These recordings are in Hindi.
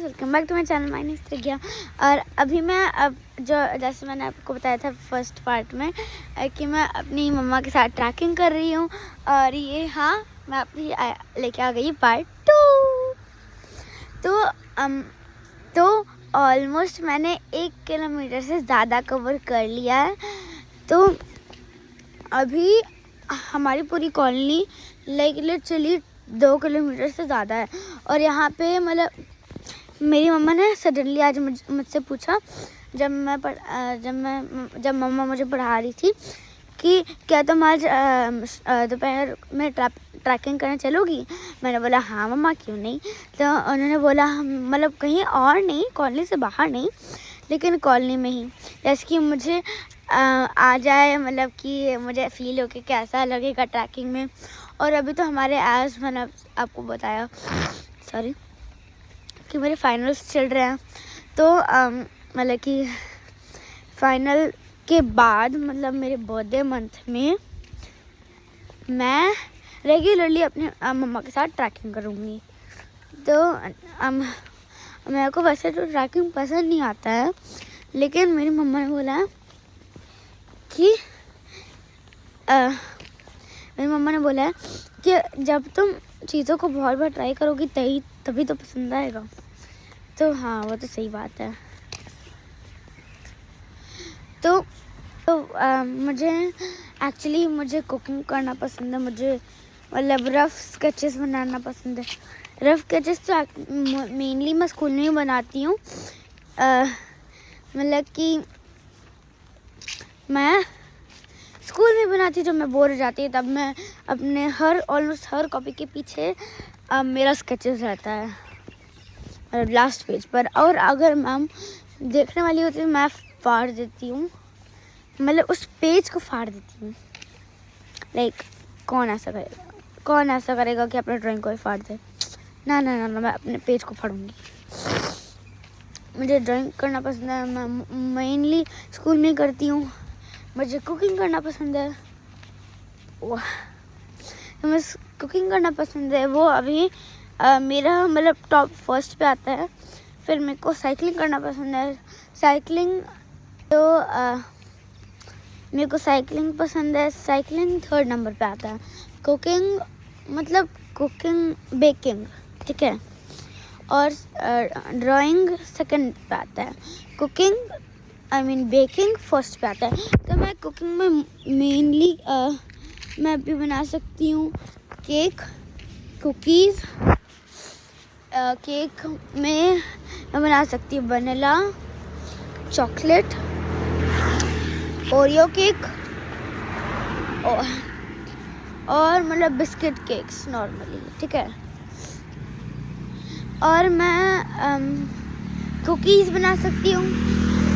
Welcome back to my channel. My name is Pragya. और अभी मैं जो जैसे मैंने आपको बताया था फर्स्ट पार्ट में कि मैं अपनी मम्मा के साथ ट्रैकिंग कर रही हूँ। और ये मैं अपनी लेके आ गई पार्ट 2। तो ऑलमोस्ट मैंने 1 किलोमीटर से ज़्यादा कवर कर लिया है। तो अभी हमारी पूरी कॉलोनी लिटरली 2 किलोमीटर से ज़्यादा है। और यहाँ पे मतलब मेरी मम्मा ने सडनली आज मुझसे पूछा जब मम्मा मुझे पढ़ा रही थी कि क्या तुम आज दोपहर में ट्रैकिंग करने चलोगी। मैंने बोला हाँ मम्मा, क्यों नहीं। तो उन्होंने बोला मतलब कहीं और नहीं, कॉलोनी से बाहर नहीं, लेकिन कॉलोनी में ही, जैसे कि मुझे आ जाए, मतलब कि मुझे फील हो कि कैसा लगेगा ट्रैकिंग में। और अभी तो हमारे मैंने आपको बताया कि मेरे फाइनल्स चल रहे हैं। तो मतलब कि फाइनल के बाद मतलब मेरे बर्थडे मंथ में मैं रेगुलरली अपने मम्मा के साथ ट्रैकिंग करूँगी। तो मेरे को वैसे तो ट्रैकिंग पसंद नहीं आता है, लेकिन मेरी मम्मा ने बोला कि मेरी मम्मा ने बोला कि जब तुम चीज़ों को बहुत बार ट्राई करोगी तभी तो पसंद आएगा। तो हाँ, वो तो सही बात है। तो मुझे कुकिंग करना पसंद है। मुझे मतलब रफ़ स्केचेस बनाना पसंद है। रफ़ स्केचेस तो मेनली मैं स्कूल में ही बनाती हूँ। मतलब कि मैं स्कूल में बनाती जब मैं बोर हो जाती, तब मैं अपने ऑलमोस्ट हर कॉपी के पीछे मेरा स्केचेस रहता है, मतलब लास्ट पेज पर। और अगर मैम देखने वाली होती है, मैं फाड़ देती हूँ, मतलब उस पेज को फाड़ देती हूँ। लाइक कौन ऐसा करेगा कि अपने ड्राइंग को ही फाड़ दे। ना, मैं अपने पेज को फाड़ूंगी। मुझे ड्राइंग करना पसंद है, मैं मेनली स्कूल में करती हूँ। मुझे कुकिंग करना पसंद है। तो मैं कुकिंग करना पसंद है, वो अभी मेरा मतलब टॉप फर्स्ट पे आता है। फिर मेरे को साइकिलिंग करना पसंद है। मेरे को साइकिलिंग पसंद है। साइकिलिंग 3rd नंबर पे आता है। बेकिंग, ठीक है। और ड्राइंग 2nd पे आता है। बेकिंग 1st पे आता है। तो मैं कुकिंग में मेनली मैं भी बना सकती हूँ केक, कुकीज़। केक में मैं बना सकती हूँ वनीला, चॉकलेट, ओरियो केक और मतलब बिस्किट केक्स नॉर्मली, ठीक है। और मैं कुकीज़ बना सकती हूँ।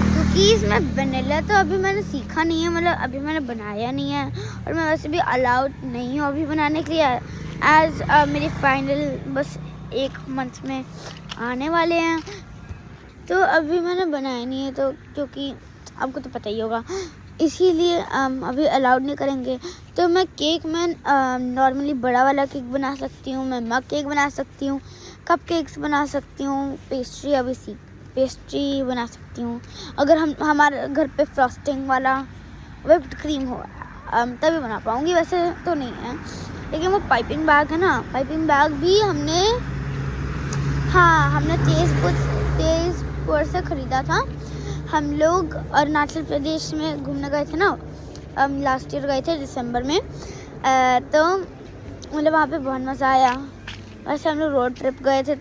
कुकीज़ में वनीला तो अभी मैंने सीखा नहीं है, मतलब अभी मैंने बनाया नहीं है। और मैं वैसे भी अलाउड नहीं हूँ अभी बनाने के लिए, एज मेरे फाइनल बस 1 मंथ में आने वाले हैं। तो अभी मैंने बनाया नहीं है, तो क्योंकि आपको तो पता ही होगा, इसीलिए अभी अलाउड नहीं करेंगे। तो मैं केक में नॉर्मली बड़ा वाला केक बना सकती हूँ, मैं मग केक बना सकती हूँ, कप केक्स बना सकती हूँ, पेस्ट्री बना सकती हूँ। अगर हमारे घर पे फ्रॉस्टिंग वाला व्हिप्ड क्रीम हो तभी बना पाऊँगी, वैसे तो नहीं है। लेकिन वो पाइपिंग बैग है ना, पाइपिंग बैग भी हमने तेजपुर से ख़रीदा था। हम लोग अरुणाचल प्रदेश में घूमने गए थे ना, लास्ट ईयर गए थे दिसंबर में। तो मतलब वहाँ पे बहुत मज़ा आया। वैसे हम लोग रोड ट्रिप गए थे,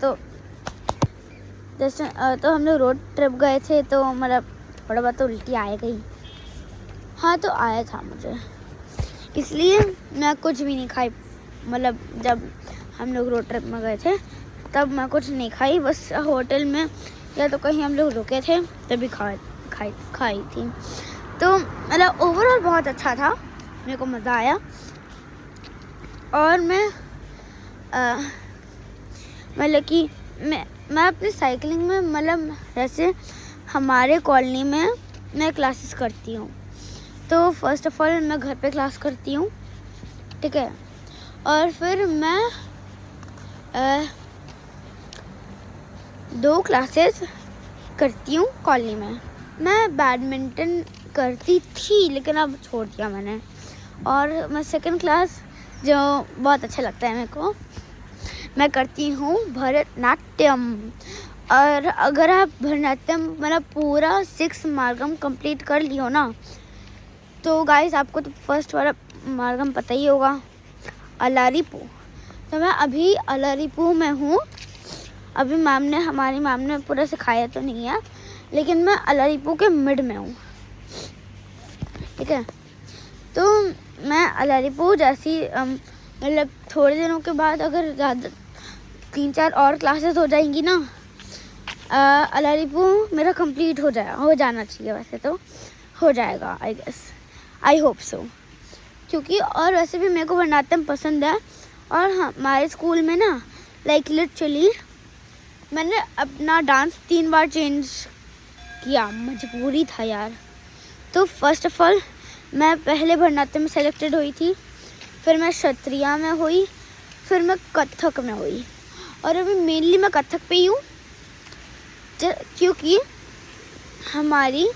तो मतलब थोड़ा बहुत तो उल्टी आ गई। हाँ, तो आया था मुझे, इसलिए मैं कुछ भी नहीं खाई। मतलब जब हम लोग रोड ट्रिप में गए थे तब मैं कुछ नहीं खाई, बस होटल में या तो कहीं हम लोग रुके थे तभी खाई थी। तो मतलब ओवरऑल बहुत अच्छा था, मेरे को मज़ा आया। और मैं मतलब कि मैं अपनी साइकिलिंग में मतलब जैसे हमारे कॉलोनी में मैं क्लासेस करती हूँ। तो फर्स्ट ऑफ ऑल मैं घर पे क्लास करती हूँ, ठीक है। और फिर मैं 2 क्लासेस करती हूँ कॉलेज में। मैं बैडमिंटन करती थी लेकिन अब छोड़ दिया मैंने। और मैं सेकंड क्लास जो बहुत अच्छा लगता है मेरे को, मैं करती हूँ भरतनाट्यम। और अगर आप भरतनाट्यम मतलब पूरा 6 मार्गम कंप्लीट कर लियो ना, तो गाइस आपको तो फर्स्ट वाला मार्गम पता ही होगा, अलारिपू। तो मैं अभी अलारिपू में हूँ। अभी हमारी मैम ने पूरा सिखाया तो नहीं है, लेकिन मैं अलारिपू के मिड में हूँ, ठीक है। तो मैं अलारिपू जैसी मतलब थोड़े दिनों के बाद अगर ज़्यादा 3-4 और क्लासेस हो जाएंगी ना, अलारिपू मेरा कंप्लीट हो जाना चाहिए। वैसे तो हो जाएगा, I guess, I hope so. क्योंकि और वैसे भी मेरे को भरतनाट्यम पसंद है। और हमारे स्कूल में ना लाइक लिटरली मैंने अपना डांस 3 बार चेंज किया, मजबूरी था यार। तो फर्स्ट ऑफ ऑल मैं पहले भरतनाट्यम में सेलेक्टेड हुई थी, फिर मैं क्षत्रिया में हुई, फिर मैं कथक में हुई। और अभी मेनली मैं कथक पे ही हूँ, क्योंकि हमारी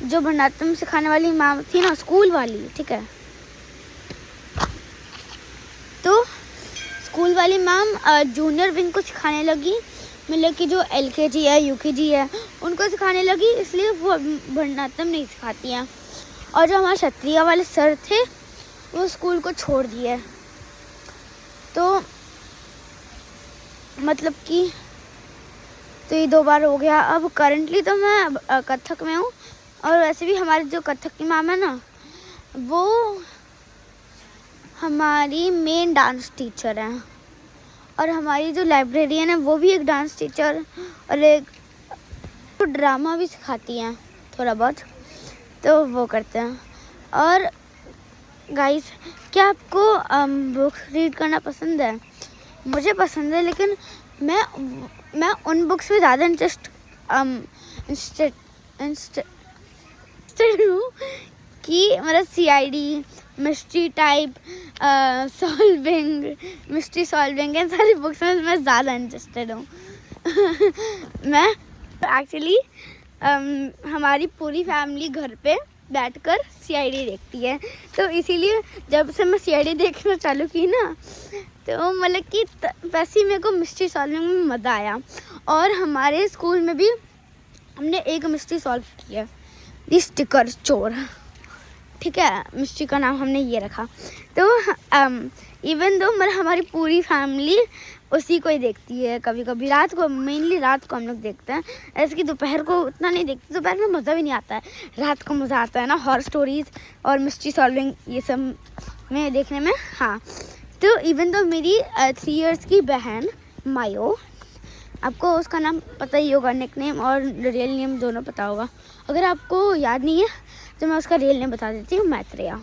जो भरतनाट्यम सिखाने वाली मैम थी ना, स्कूल वाली, ठीक है, तो स्कूल वाली मैम जूनियर विंग को सिखाने लगी, मतलब कि जो LKG है UKG है उनको सिखाने लगी, इसलिए वो भरतनाट्यम नहीं सिखाती हैं। और जो हमारे क्षत्रिया वाले सर थे वो स्कूल को छोड़ दिए। तो मतलब कि तो ये 2 बार हो गया। अब करंटली तो मैं कथक में हूँ। और वैसे भी हमारी जो कथक की मैम है ना, वो हमारी मेन डांस टीचर हैं। और हमारी जो लाइब्रेरियन है वो भी एक डांस टीचर और एक तो ड्रामा भी सिखाती हैं थोड़ा बहुत, तो वो करते हैं। और गाइस, क्या आपको बुक्स रीड करना पसंद है? मुझे पसंद है, लेकिन मैं उन बुक्स में ज़्यादा इंटरेस्ट हूँ कि मतलब CID, mystery type, mystery solving, इन सारी बुक्स में मैं ज़्यादा इंटरेस्टेड हूँ। मैं एक्चुअली हमारी पूरी फैमिली घर पे बैठकर CID देखती है, तो इसीलिए जब से मैं CID देखना चालू की ना, तो मतलब कि वैसे ही मेरे को मिस्ट्री सॉल्विंग में मज़ा आया। और हमारे स्कूल में भी हमने एक मिस्ट्री सॉल्व किया, दी स्टिकर चोर, ठीक है, मिस्ट्री का नाम हमने ये रखा। तो इवन दो मतलब हमारी पूरी फैमिली उसी को ही देखती है। कभी कभी रात को, मेनली रात को हम लोग देखते हैं, ऐसे कि दोपहर को उतना नहीं देखते, दोपहर में मज़ा भी नहीं आता है, रात को मज़ा आता है ना, हॉरर स्टोरीज़ और मिस्ट्री सॉल्विंग ये सब में देखने में। हाँ, तो इवन दो मेरी 3 इयर्स की बहन मायो, आपको उसका नाम पता ही होगा, निक नेम और रियल नेम दोनों पता होगा। अगर आपको याद नहीं है तो मैं उसका रियल नेम बता देती हूँ, मैत्रेया।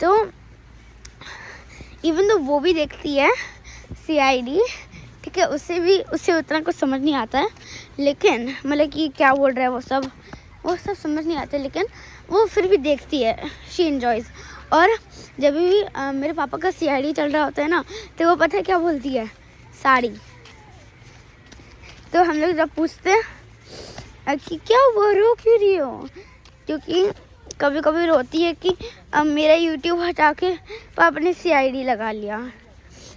तो इवन दो वो भी देखती है CID, ठीक है, उससे उतना कुछ समझ नहीं आता है, लेकिन मतलब कि क्या बोल रहा है वो सब समझ नहीं आता, लेकिन वो फिर भी देखती है, शी एन्जॉयज़। और जब भी मेरे पापा का CID चल रहा होता है ना, तो वो पता है क्या बोलती है, साड़ी। तो हम लोग जब पूछते हैं कि क्या वो रो क्यों रही हो, क्योंकि कभी कभी रोती है कि मेरा YouTube हटा के पापा ने CID लगा लिया,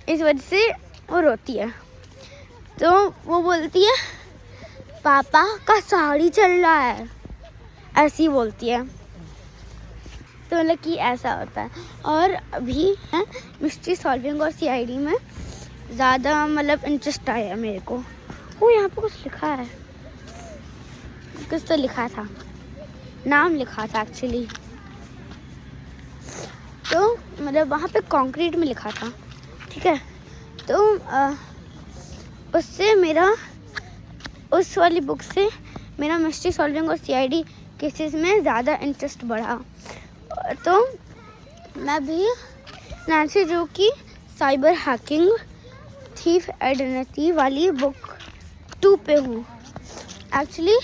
इस वजह से वो रोती है। तो वो बोलती है पापा का साड़ी चल रहा है, ऐसी बोलती है। तो मतलब कि ऐसा होता है। और अभी है मिस्ट्री सॉल्विंग और CID में ज़्यादा मतलब इंटरेस्ट आया मेरे को। वो यहाँ पे कुछ लिखा है, कुछ तो लिखा था, नाम लिखा था एक्चुअली, तो मतलब वहाँ पे कंक्रीट में लिखा था, ठीक है। तो उससे मेरा, उस वाली बुक से मेरा मिस्ट्री सॉल्विंग और CID केसेस में ज़्यादा इंटरेस्ट बढ़ा। तो मैं भी नैन्सी ड्रू की साइबर हैकिंग थीफ आइडेंटिटी वाली बुक 2 पे हूँ। एक्चुअली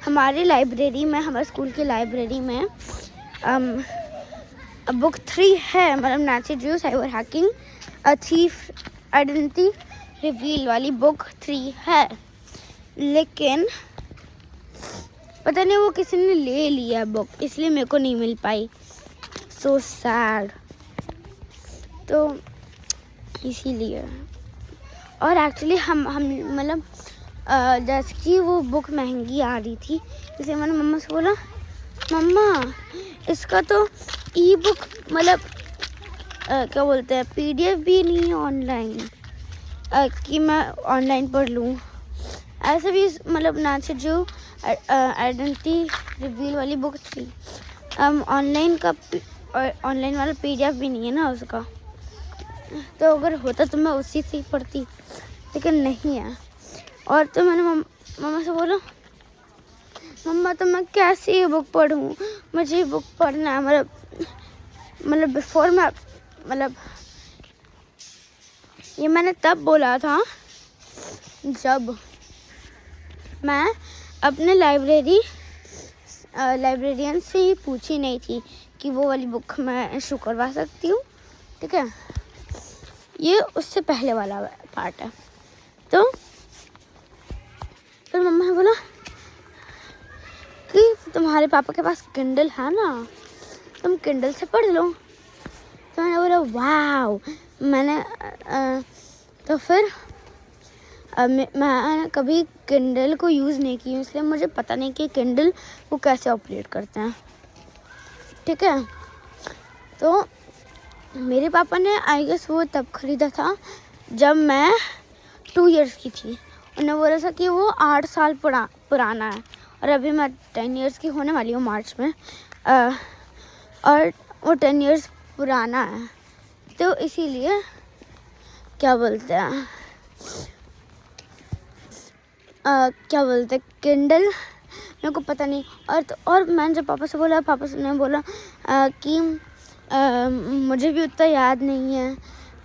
हमारी लाइब्रेरी में, हमारे स्कूल की लाइब्रेरी में बुक 3 है, मतलब Nancy Drew cyber hacking thief identity reveal वाली बुक 3 है, लेकिन पता नहीं वो किसी ने ले लिया बुक, इसलिए मेरे को नहीं मिल पाई। So sad. तो इसीलिए, और एक्चुअली हम मतलब जैसे कि वो बुक महंगी आ रही थी, इसलिए मैंने मम्मा से बोला, मम्मा इसका तो ई बुक मतलब क्या बोलते हैं, PDF भी नहीं है ऑनलाइन कि मैं ऑनलाइन पढ़ लूँ। ऐसे भी मतलब ना से जो आइडेंटिटी रिवील वाली बुक थी, ऑनलाइन वाला PDF भी नहीं है ना उसका, तो अगर होता तो मैं उसी से ही पढ़ती, लेकिन नहीं है। और तो मैंने मम्मा से बोला, मम्मा तो मैं कैसे ये बुक पढ़ूँ, मुझे ये बुक पढ़ना है। मतलब बिफोर मैं मतलब ये मैंने तब बोला था जब मैं अपने लाइब्रेरियन से ही पूछी नहीं थी कि वो वाली बुक मैं इशू करवा सकती हूँ, ठीक है। ये उससे पहले वाला पार्ट है। तो फिर मम्मा ने बोला कि तुम्हारे पापा के पास किंडल है ना, तुम किंडल से पढ़ लो। तो मैंने बोला वाव। मैंने तो फिर मैं कभी किंडल को यूज़ नहीं की, इसलिए मुझे पता नहीं कि किंडल वो कैसे ऑपरेट करते हैं, ठीक है। तो मेरे पापा ने आई गेस वो तब ख़रीदा था जब मैं 2 इयर्स की थी। उन्होंने बोला था कि वो 8 साल पुराना है, और अभी मैं 10 इयर्स की होने वाली हूँ मार्च में, और वो 10 इयर्स पुराना है। तो इसीलिए क्या बोलते हैं किंडल मेरे को पता नहीं। और मैंने जब पापा से बोला, पापा ने बोला कि मुझे भी उतना याद नहीं है।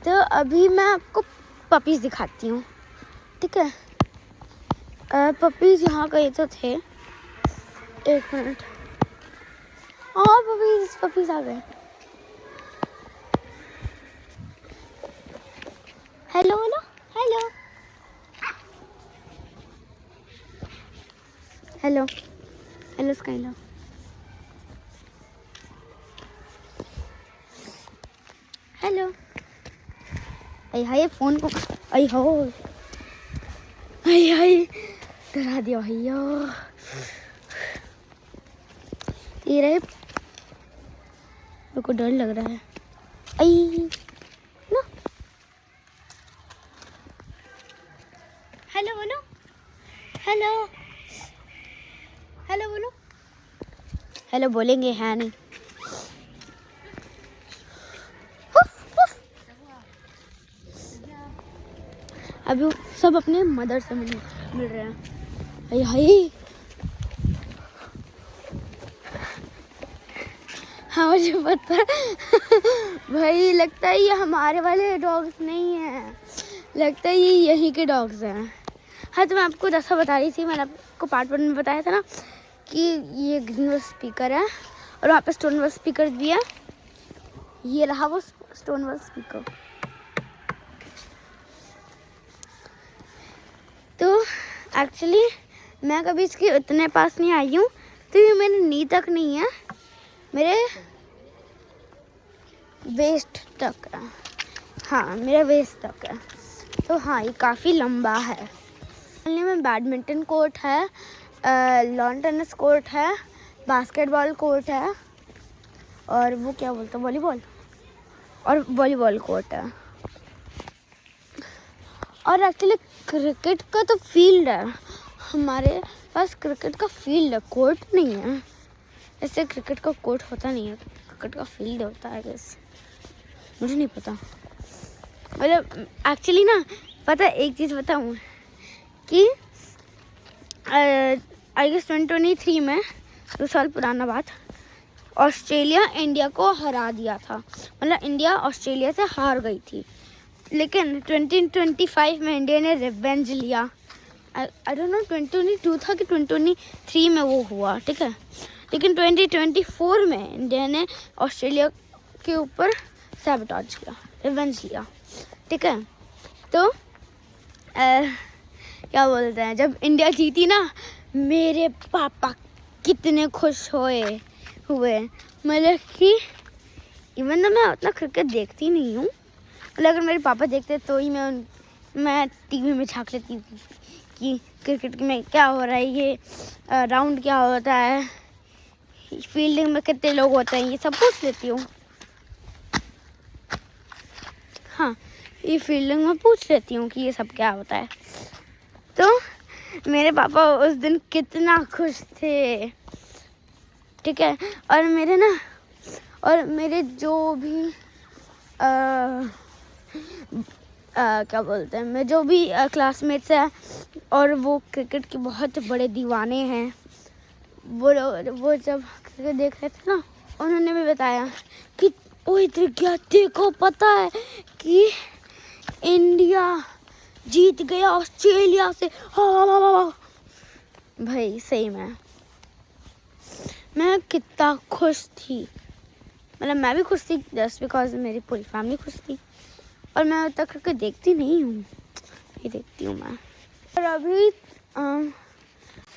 तो अभी मैं आपको पपीज़ दिखाती हूँ, ठीक है। पपीज़ यहाँ कहीं तो थे, 1 मिनट। हाँ पपीज़ आ गए। Hello hello hello hello hello Skyla. Hello. आई हाय फ़ोन को, आई हो, आई हाय डरा दिया भैया। ये रहे, मेरे को डर लग रहा है। आई ना, हेलो बोलो, हेलो हेलो बोलो। हेलो बोलेंगे है नहीं। अभी सब अपने मदर से मिल रहे हैं। हाय हाय। हाँ मुझे पता भाई, लगता है ये हमारे वाले डॉग्स नहीं हैं, लगता है ये यहीं के डॉग्स हैं। हाँ तो मैं आपको जैसा बता रही थी, मैंने आपको पार्ट 1 में बताया था ना कि ये ग्रीन स्पीकर है, और वहाँ पे स्टोन वर्क स्पीकर भी है। ये रहा वो स्टोन वर्क स्पीकर। तो एक्चुअली मैं कभी इसके इतने पास नहीं आई हूँ, तो ये मेरे नी तक नहीं है, मेरे वेस्ट तक है। हाँ मेरा वेस्ट तक है। तो हाँ ये काफ़ी लंबा है। में बैडमिंटन कोर्ट है, लॉन टेनिस कोर्ट है, बास्केटबॉल कोर्ट है, और वो क्या बोलते हैं वॉलीबॉल, और वॉलीबॉल कोर्ट है। और एक्चुअली क्रिकेट का तो फील्ड है, हमारे पास क्रिकेट का फील्ड है, कोर्ट नहीं है। ऐसे क्रिकेट का कोर्ट होता नहीं है, क्रिकेट का फील्ड होता है बस, मुझे नहीं पता। मतलब एक्चुअली ना पता, एक चीज़ बताऊँ कि आई गेस 2023 में, 2 साल पुराना बात, ऑस्ट्रेलिया इंडिया को हरा दिया था। मतलब इंडिया ऑस्ट्रेलिया से हार गई थी, लेकिन 2025 में इंडिया ने रिवेंज लिया। आई डोंट नो 2022 था कि 2023 में वो हुआ, ठीक है। लेकिन 2024 में इंडिया ने ऑस्ट्रेलिया के ऊपर सैबोटेज किया, रिवेंज लिया, ठीक है। तो क्या बोलते हैं, जब इंडिया जीती ना, मेरे पापा कितने खुश हुए। मतलब कि इवन तो मैं उतना क्रिकेट देखती नहीं हूँ, मतलब अगर मेरे पापा देखते तो ही मैं टीवी में झांक लेती हूँ कि क्रिकेट में क्या हो रहा है, ये राउंड क्या होता है, फील्डिंग में कितने लोग होते हैं, ये सब पूछ लेती हूँ। हाँ, ये फील्डिंग में पूछ लेती हूँ कि ये सब क्या होता है। तो मेरे पापा उस दिन कितना खुश थे, ठीक है। और मेरे जो भी क्या बोलते हैं, मैं जो भी क्लासमेट्स हैं और वो क्रिकेट के बहुत बड़े दीवाने हैं, वो जब क्रिकेट देख रहे थे ना, उन्होंने भी बताया कि ओए तेरे को पता है कि इंडिया जीत गया ऑस्ट्रेलिया से। हाँ भाई, सही में मैं कितना खुश थी, मतलब मैं भी खुश थी जस्ट बिकॉज मेरी पूरी फैमिली खुश थी। और मैं अब तक क्रिकेट देखती नहीं हूँ, ये देखती हूँ मैं। और अभी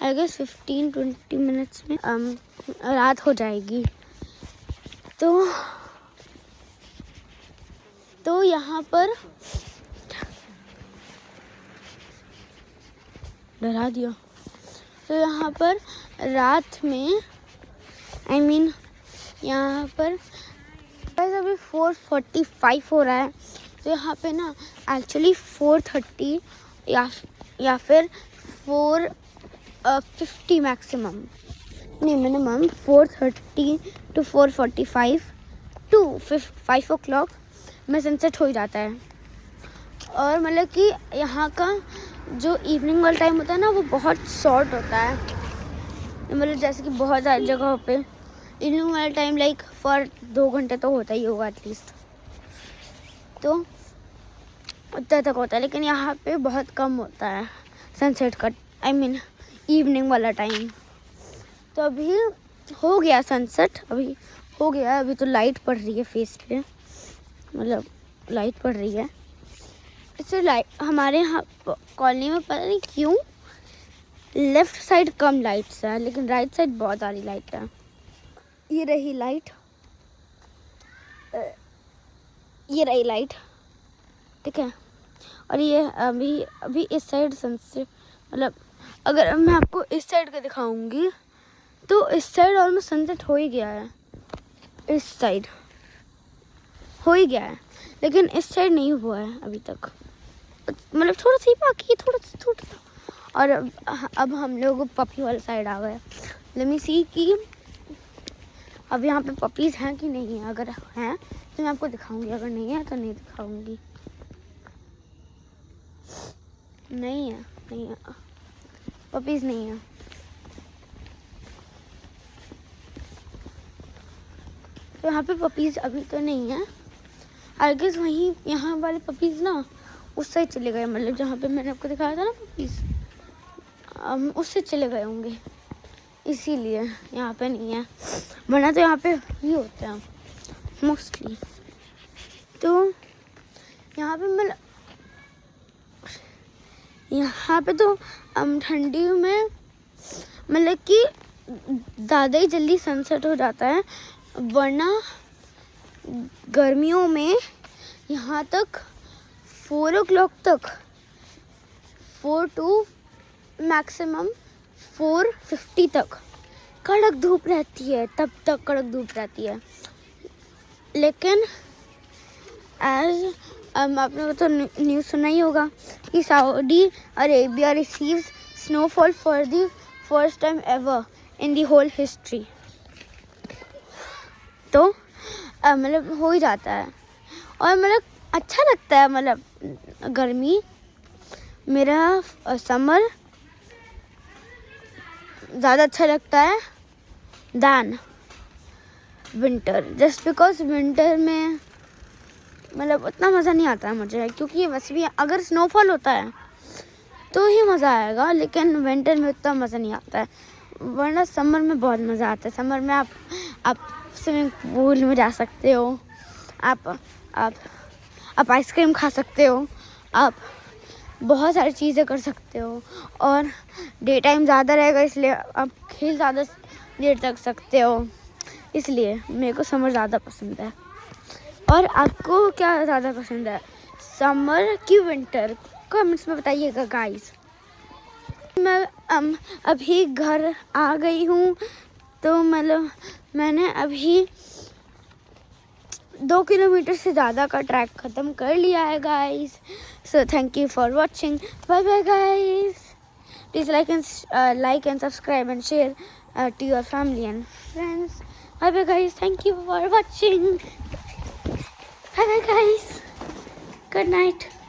आई गेस 15-20 मिनट्स में रात हो जाएगी। तो यहाँ पर डरा दिया। तो यहाँ पर रात में यहाँ पर अभी 4:45 हो रहा है। तो यहाँ पे ना एक्चुअली 4:30 या फिर 4:50 मैक्सिमम, नहीं मिनिमम 4:30 to 4:45 to 5 o'clock में सनसेट हो जाता है। और मतलब कि यहाँ का जो इवनिंग वाला टाइम होता है ना, वो बहुत शॉर्ट होता है। मतलब जैसे कि बहुत सारी जगहों पे इवनिंग वाला टाइम लाइक फॉर 2 घंटे तो होता ही होगा एटलीस्ट, तो उतना तक होता है। लेकिन यहाँ पे बहुत कम होता है सनसेट का, इवनिंग वाला टाइम। तो अभी हो गया सनसेट, अभी हो गया। अभी तो लाइट पड़ रही है फेस पे, मतलब लाइट पड़ रही है। इससे लाइट हमारे यहाँ कॉलोनी में पता नहीं क्यों लेफ्ट साइड कम लाइट्स है, लेकिन राइट साइड बहुत सारी लाइट है। ये रही लाइट, ये रही लाइट, ठीक है। और ये अभी इस साइड सनसेट, मतलब अगर मैं आपको इस साइड का दिखाऊंगी तो इस साइड ऑलमोस्ट सनसेट हो ही गया है, इस साइड हो ही गया है, लेकिन इस साइड नहीं हुआ है अभी तक, मतलब थोड़ा सा ही बाकी है, थोड़ा सा। और अब हम लोग पपी वाले साइड आ गए। लेट मी सी कि अब यहाँ पे पपीज़ हैं कि नहीं है। अगर हैं तो मैं आपको दिखाऊंगी, अगर नहीं है तो नहीं दिखाऊंगी। नहीं है पपीज़ नहीं है। तो यहाँ पे पपीज़ अभी तो नहीं है। आई गेस वहीं यहाँ वाले पपीज़ ना उस साइड चले गए, मतलब जहाँ पे मैंने आपको दिखाया था ना पपीज़, उससे चले गए होंगे, इसीलिए यहाँ पे नहीं है। वरना तो यहाँ पे ही होते हैं मोस्टली। तो यहाँ पे मतलब यहाँ पे तो ठंडी में मतलब कि ज़्यादा ही जल्दी सनसेट हो जाता है, वरना गर्मियों में यहाँ तक 4 o'clock तक, 4 to मैक्सिमम 4:50 तक कड़क धूप रहती है, तब तक कड़क धूप रहती है। लेकिन आपने तो न्यूज़ सुना ही होगा कि Saudi Arabia receives snowfall for the first time ever in the whole history. तो मतलब हो ही जाता है, और मतलब अच्छा लगता है। मतलब गर्मी, मेरा समर ज़्यादा अच्छा लगता है than winter, just because winter में मतलब उतना मज़ा नहीं आता है मुझे, क्योंकि वैसे भी अगर स्नोफॉल होता है तो ही मज़ा आएगा, लेकिन विंटर में उतना मज़ा नहीं आता है। वरना समर में बहुत मज़ा आता है। समर में आप स्विमिंग पूल में जा सकते हो, आप आइसक्रीम खा सकते हो, आप बहुत सारी चीज़ें कर सकते हो, और डे टाइम ज़्यादा रहेगा इसलिए आप खेल ज़्यादा देर तक सकते हो, इसलिए मेरे को समर ज़्यादा पसंद है। और आपको क्या ज़्यादा पसंद है, समर कि विंटर? कमेंट्स में बताइएगा गाइस। मैं अभी घर आ गई हूँ, तो मतलब मैंने अभी 2 किलोमीटर से ज़्यादा का ट्रैक ख़त्म कर लिया है guys. So thank you for watching, bye bye guys. Please like and subscribe and share to your family and friends. Bye bye guys, thank you for watching. Bye bye guys, good night.